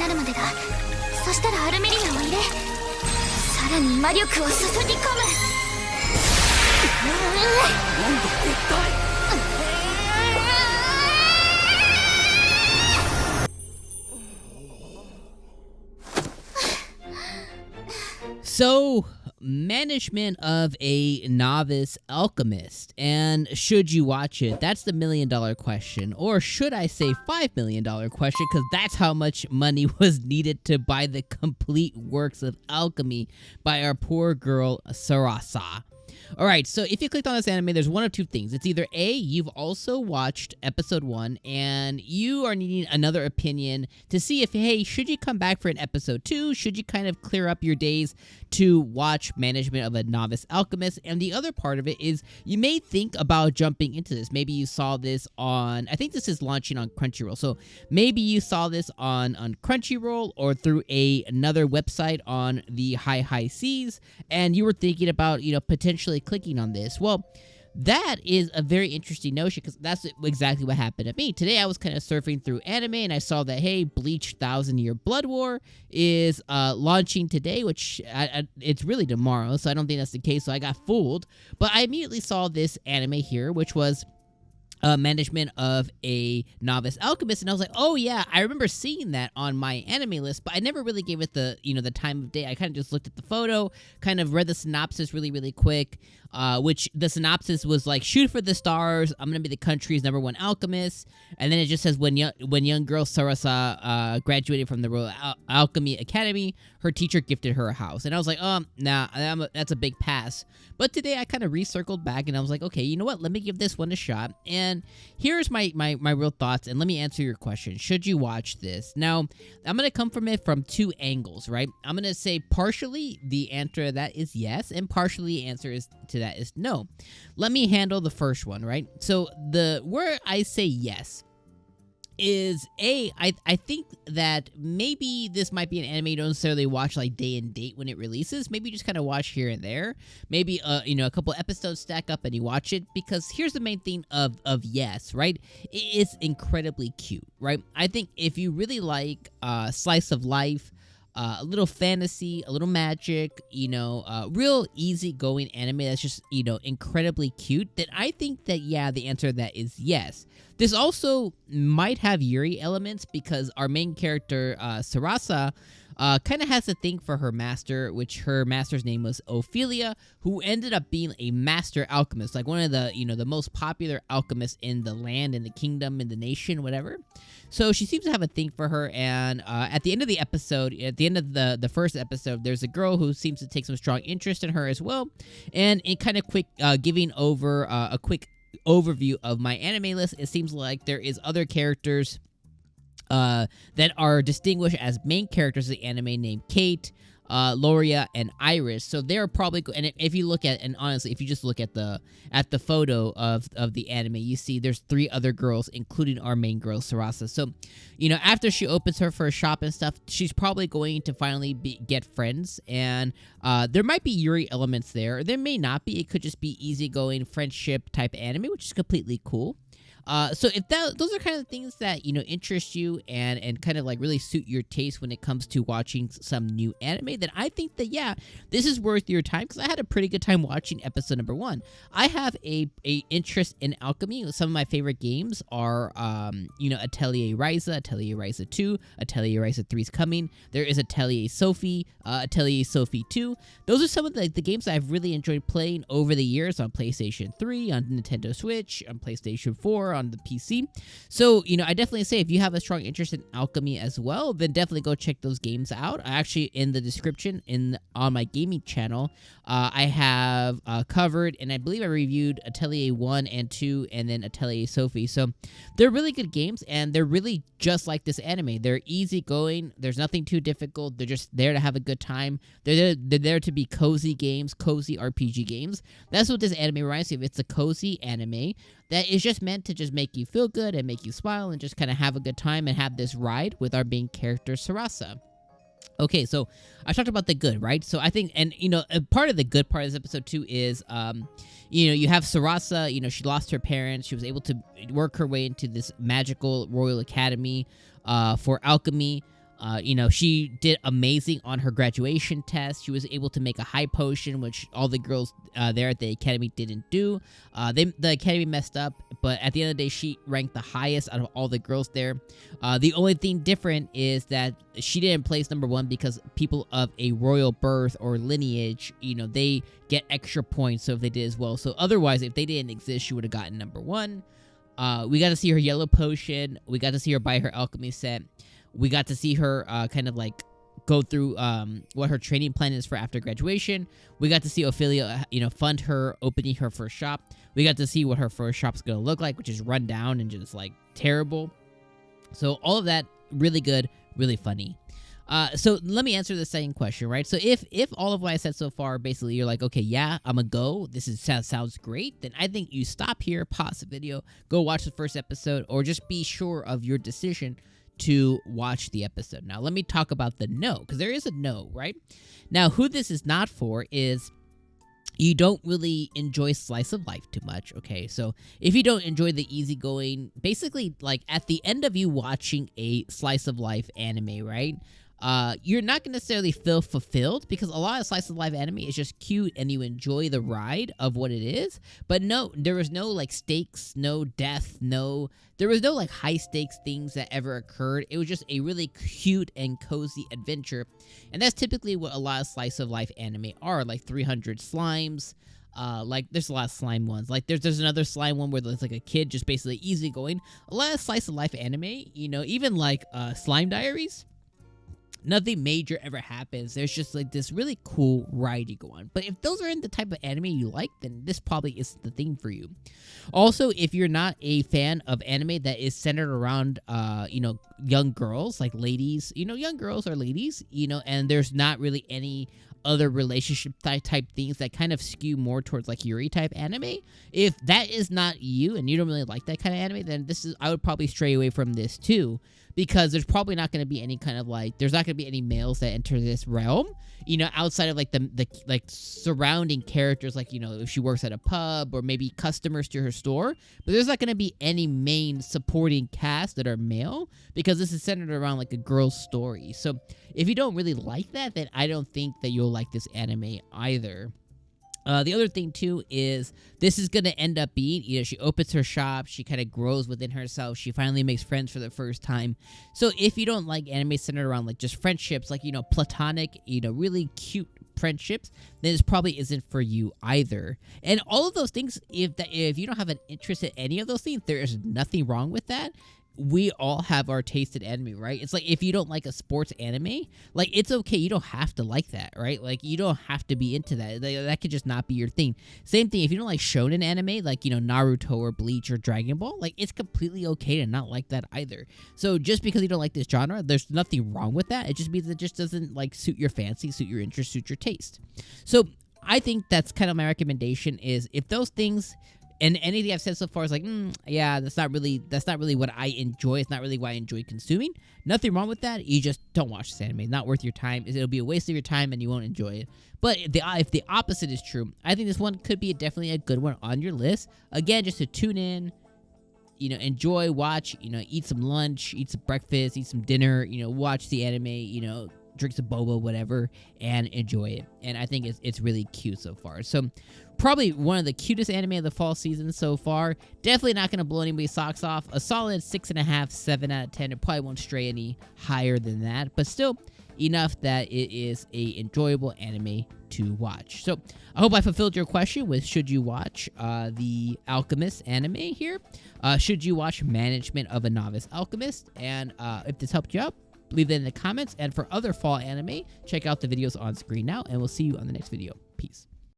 なるまでだ。そしたらアルメリアを入れ、さらに魔力を注ぎ込む。なんだ一体。So, management of a novice alchemist, and should you watch it? That's the $1 million question, or should I say $5 million question, because that's how much money was needed to buy the complete works of alchemy by our poor girl Sarasa. Alright, so if you clicked on this anime, there's one of two things. It's either A, you've also watched episode 1, and you are needing another opinion to see if, hey, should you come back for an episode 2? Should you kind of clear up your days to watch management of a novice alchemist? And the other part of it is, you may think about jumping into this. Maybe you saw this on, I think this is launching on Crunchyroll, so maybe you saw this on Crunchyroll or through another website on the high seas, and you were thinking about, potentially clicking on this. Well, that is a very interesting notion, because that's exactly what happened to me. Today I was kind of surfing through anime and I saw that, hey, Bleach 1000-Year Blood War is launching today, which it's really tomorrow, so I don't think that's the case, so I got fooled. But I immediately saw this anime here, which was management of a novice alchemist, and I was like, oh yeah, I remember seeing that on my anime list, but I never really gave it the the time of day. I kind of just looked at the photo, kind of read the synopsis really quick, which the synopsis was like, shoot for the stars, I'm gonna be the country's #1 alchemist, and then it just says when young girl Sarasa graduated from the Royal Alchemist Academy, her teacher gifted her a house, and I was like, nah, that's a big pass. But today I kind of recircled back and I was like, okay, you know what, let me give this one a shot. And here's my real thoughts, and let me answer your question. Should you watch this? Now, I'm going to come from it from two angles, right? I'm going to say partially the answer to that is yes, and partially the answer to that is no. Let me handle the first one, right? So where I say yes is I think that maybe this might be an anime you don't necessarily watch like day and date when it releases. Maybe you just kind of watch here and there. Maybe a couple episodes stack up and you watch it, because here's the main thing of yes, right? It is incredibly cute, right? I think if you really like slice of life, a little fantasy, a little magic, real easygoing anime that's just, incredibly cute, then I think that, yeah, the answer to that is yes. This also might have Yuri elements, because our main character, Sarasa, kind of has a thing for her master, which her master's name was Ophelia, who ended up being a master alchemist, like one of the, the most popular alchemists in the land, in the kingdom, in the nation, whatever. So she seems to have a thing for her, and at the end of the episode, at the end of the first episode, there's a girl who seems to take some strong interest in her as well, and in kind of quick giving over a quick overview of my anime list, it seems like there is other characters that are distinguished as main characters of the anime named Kate, Loria, and Iris. So they're probably and if you look at, and honestly, if you just look at the photo of the anime, you see there's 3 other girls, including our main girl Sarasa. So, after she opens her first shop and stuff, she's probably going to finally get friends, and there might be Yuri elements there. Or there may not be. It could just be easygoing friendship type anime, which is completely cool. So if those are kind of things that, interest you and kind of like really suit your taste when it comes to watching some new anime, then I think that, yeah, this is worth your time, because I had a pretty good time watching episode number 1. I have a interest in alchemy. Some of my favorite games are, Atelier Ryza, Atelier Ryza 2, Atelier Ryza 3 is coming. There is Atelier Sophie, Atelier Sophie 2. Those are some of the games that I've really enjoyed playing over the years on PlayStation 3, on Nintendo Switch, on PlayStation 4, on the PC. So, I definitely say if you have a strong interest in alchemy as well, then definitely go check those games out. I actually, in the description on my gaming channel, I have covered, and I believe I reviewed Atelier 1 and 2, and then Atelier Sophie. So they're really good games, and they're really just like this anime. They're easygoing. There's nothing too difficult. They're just there to have a good time. They're there to be cozy games, cozy RPG games. That's what this anime reminds me of. It's a cozy anime that is just meant to just make you feel good and make you smile and just kind of have a good time and have this ride with our main character, Sarasa. Okay, so I talked about the good, right? So I think, and a part of the good part of this episode too is, you have Sarasa. She lost her parents. She was able to work her way into this magical Royal Academy for alchemy. You know, she did amazing on her graduation test. She was able to make a high potion, which all the girls there at the academy didn't do. The academy messed up, but at the end of the day, she ranked the highest out of all the girls there. The only thing different is that she didn't place number 1 because people of a royal birth or lineage, you know, they get extra points, so if they did as well. So otherwise, if they didn't exist, she would have gotten number 1. We got to see her yellow potion. We got to see her buy her alchemy set. We got to see her kind of like go through what her training plan is for after graduation. We got to see Ophelia, you know, fund her opening her first shop. We got to see what her first shop's going to look like, which is run down and just like terrible. So all of that, really good, really funny. So let me answer the second question, right? So if all of what I said so far, basically you're like, okay, yeah, I'm gonna go. This sounds great. Then I think you stop here, pause the video, go watch the first episode, or just be sure of your decision to watch the episode. Now, let me talk about the no, because there is a no, right? Now, who this is not for is you don't really enjoy slice of life too much, okay? So if you don't enjoy the easygoing, basically, like, at the end of you watching a slice of life anime, right? You're not going to necessarily feel fulfilled because a lot of slice of life anime is just cute and you enjoy the ride of what it is. But no, there was no like stakes, no death, there was no like high stakes things that ever occurred. It was just a really cute and cozy adventure. And that's typically what a lot of slice of life anime are, like 300 slimes. Like there's a lot of slime ones. Like there's another slime one where there's like a kid just basically easy going. A lot of slice of life anime, you know, even like Slime Diaries. Nothing major ever happens. There's just like this really cool ride you go on. But if those aren't the type of anime you like, then this probably isn't the thing for you. Also, if you're not a fan of anime that is centered around, you know, young girls, like ladies, you know, young girls are ladies, you know, and there's not really any other relationship type things that kind of skew more towards like Yuri type anime. If that is not you and you don't really like that kind of anime, then I would probably stray away from this too. Because there's probably not going to be any kind of like, there's not going to be any males that enter this realm, you know, outside of like the like surrounding characters, like, you know, if she works at a pub or maybe customers to her store. But there's not going to be any main supporting cast that are male because this is centered around like a girl's story. So if you don't really like that, then I don't think that you'll like this anime either. The other thing, too, is this is going to end up being, you know, she opens her shop, she kind of grows within herself, she finally makes friends for the first time. So if you don't like anime centered around, like, just friendships, like, you know, platonic, you know, really cute friendships, then this probably isn't for you either. And all of those things, if you don't have an interest in any of those things, there is nothing wrong with that. We all have our taste in anime, right? It's like if you don't like a sports anime, like it's okay. You don't have to like that, right? Like you don't have to be into that. That could just not be your thing. Same thing if you don't like shonen anime, like, you know, Naruto or Bleach or Dragon Ball, like it's completely okay to not like that either. So just because you don't like this genre, there's nothing wrong with that. It just means it just doesn't like suit your fancy, suit your interest, suit your taste. So I think that's kind of my recommendation is if those things. And anything I've said so far is like, yeah, that's not really what I enjoy. It's not really what I enjoy consuming. Nothing wrong with that. You just don't watch this anime. It's not worth your time. It'll be a waste of your time and you won't enjoy it. But if the opposite is true, I think this one could be definitely a good one on your list. Again, just to tune in, you know, enjoy, watch, you know, eat some lunch, eat some breakfast, eat some dinner, you know, watch the anime, you know, drink some boba, whatever, and enjoy it. And I think it's really cute so far. So probably one of the cutest anime of the fall season so far. Definitely not going to blow anybody's socks off. A solid 6.5, 7 out of 10. It probably won't stray any higher than that, but still enough that it is a enjoyable anime to watch. So I hope I fulfilled your question with should you watch the Alchemist anime here? Should you watch Management of a Novice Alchemist? And if this helped you out, leave that in the comments. And for other fall anime, check out the videos on screen now, and we'll see you on the next video. Peace.